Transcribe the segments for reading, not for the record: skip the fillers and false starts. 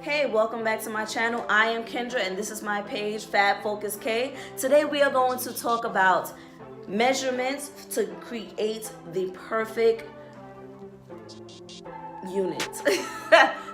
Hey, welcome back to my channel. I am Kendra and this is my page, Fab Focus K. Today we are going to talk about measurements to create the perfect unit.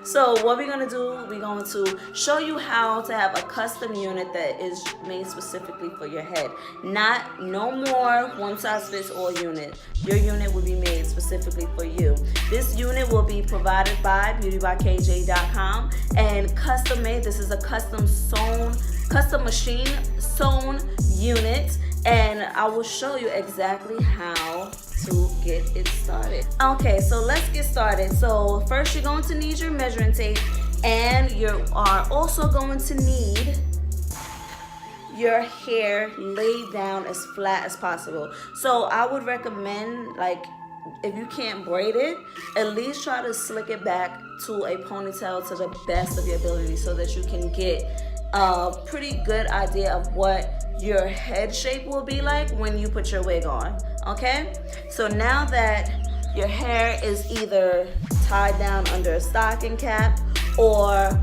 So what we're going to do, we're going to show you how to have a custom unit that is made specifically for your head. No more one size fits all unit. Your unit will be made specifically for you. This unit will be provided by Beautybykjae.com and custom made. This is a custom machine sewn unit, and I will show you exactly how to get it started. Okay, so let's get started. So first you're going to need your measuring tape, and you are also going to need your hair laid down as flat as possible. So I would recommend, like, if you can't braid it, at least try to slick it back to a ponytail to the best of your ability so that you can get a pretty good idea of what your head shape will be like when you put your wig on. Okay, so now that your hair is either tied down under a stocking cap or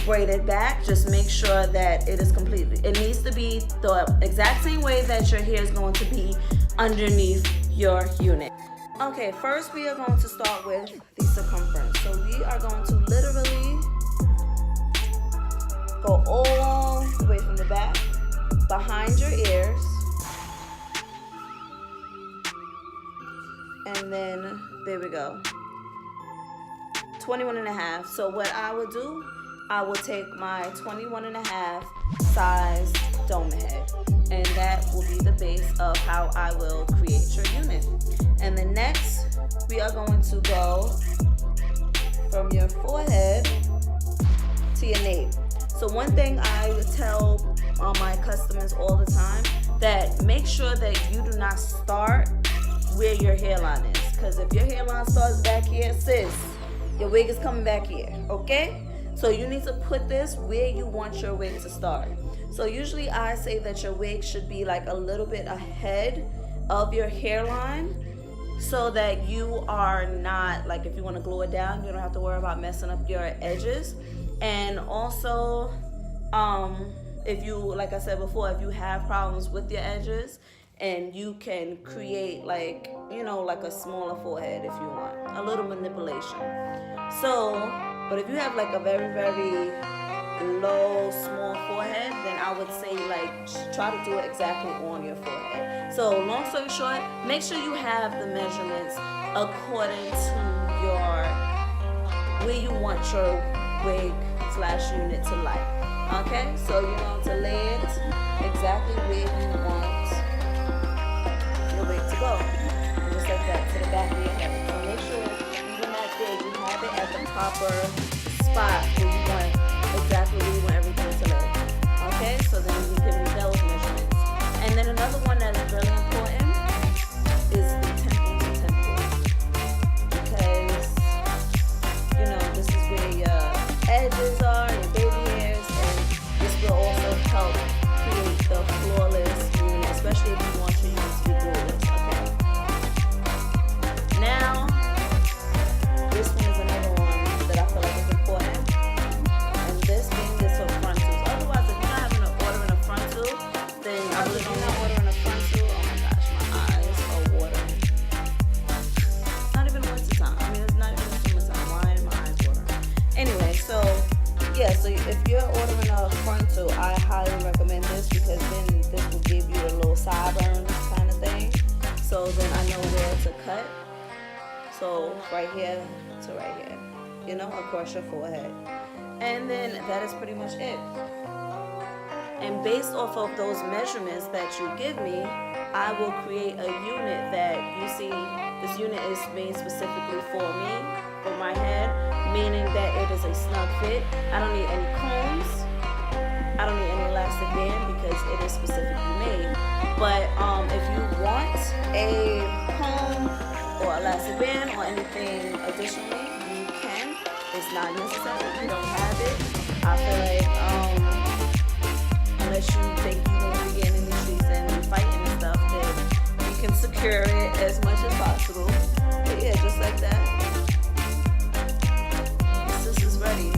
braided back, just make sure that it is completely, it needs to be the exact same way that your hair is going to be underneath your unit. Okay, first we are going to start with the circumference. So we are going to literally go all the way from the back, behind your ears, and then there we go, 21.5. So what I will do, I will take my 21.5 size dome head, and that will be the base of how I will create your unit. And then next we are going to go from your forehead to your nape. So one thing I tell my customers all the time, that make sure that you do not start where your hairline is, because if your hairline starts back here, sis, your wig is coming back here. Okay, so you need to put this where you want your wig to start. So usually I say that your wig should be like a little bit ahead of your hairline, so that you are not, like, if you want to glue it down, you don't have to worry about messing up your edges. And also, if you, like I said before, if you have problems with your edges, and you can create, like, you know, like a smaller forehead if you want, a little manipulation. So, but if you have like a very, very low, small forehead, then I would say, like, try to do it exactly on your forehead. So long story short, make sure you have the measurements according to your, where you want your wig / unit to lie. Okay, so you're going to lay it exactly where you want your wig to go, and just like that, to the back of your head. So make sure even that there, you have it at the proper spot where you want, exactly where you want everything to lay. Okay, so then you can give me those measurements. And then another one that is really important is the temple to temple, because, you know, this is where your edges are, your baby hairs, and this will also help create the flawless unit, especially if you want your unit to be glueless. Okay. Now, this one is another one that I feel like is important, and this being this frontal. Otherwise, if you're not having an order in a frontal, then I really don't have order in a frontal. Oh my gosh, my eyes are watering. Not even winter time. I mean, it's not even summertime. Why are my eyes watering? Anyway, so yeah, so if you're ordering a frontal, I highly recommend this, because then this will give you a little sideburn kind of thing. So then I know where to cut. So right here to right here, you know, across your forehead. And then that is pretty much it. And based off of those measurements that you give me, I will create a unit that you see. This unit is made specifically for me, for my head, meaning that it is a snug fit. I don't need any combs. I don't need any elastic band, because it is specifically made. But if you want a comb or elastic band or anything additionally, you can. It's not necessary if you don't have it. I feel like unless you think you're going to be getting in the streets and fighting and stuff, then you can secure it as much as possible. But yeah, just like that. This is ready.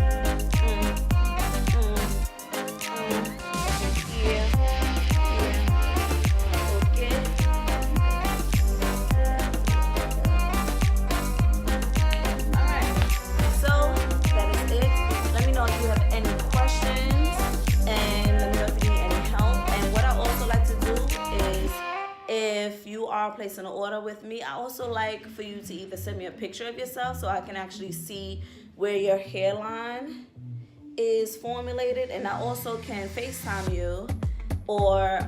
placing an order with me, I also like for you to either send me a picture of yourself so I can actually see where your hairline is formulated, and I also can FaceTime you, or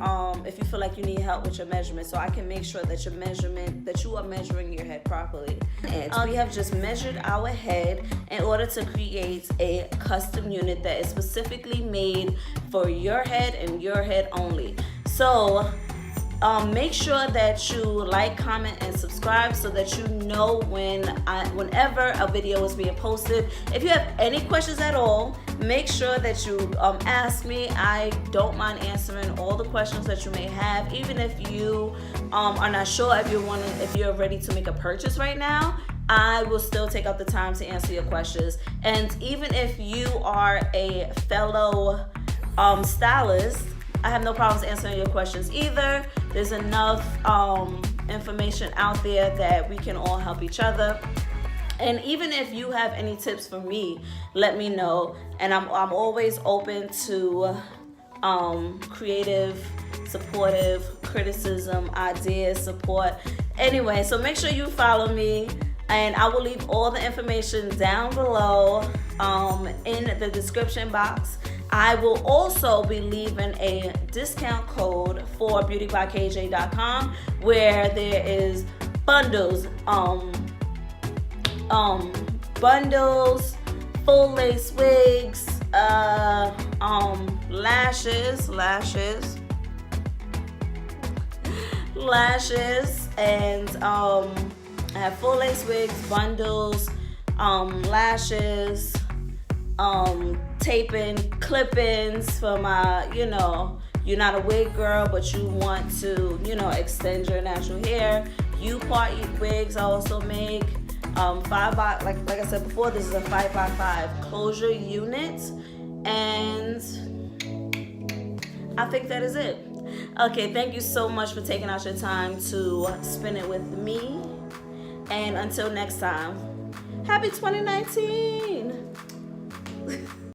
if you feel like you need help with your measurement, so I can make sure that you are measuring your head properly. And we have just measured our head in order to create a custom unit that is specifically made for your head and your head only. So make sure that you like, comment, and subscribe so that you know whenever a video is being posted. If you have any questions at all, make sure that you ask me. I don't mind answering all the questions that you may have, even if you are not sure if you're ready to make a purchase right now. I will still take out the time to answer your questions. And even if you are a fellow stylist, I have no problems answering your questions either. There's enough information out there that we can all help each other. And even if you have any tips for me, let me know. And I'm always open to creative, supportive criticism, ideas, support. Anyway, so make sure you follow me. And I will leave all the information down below in the description box. I will also be leaving a discount code for beautybykjae.com where there is bundles, full lace wigs, lashes, and I have full lace wigs, bundles, lashes, taping, clip-ins for my, you're not a wig girl, but you want to, extend your natural hair. U-part wigs I also make. 5x, like I said before, this is a 5x5 closure unit, and I think that is it. Okay, thank you so much for taking out your time to spend it with me, and until next time, happy 2019.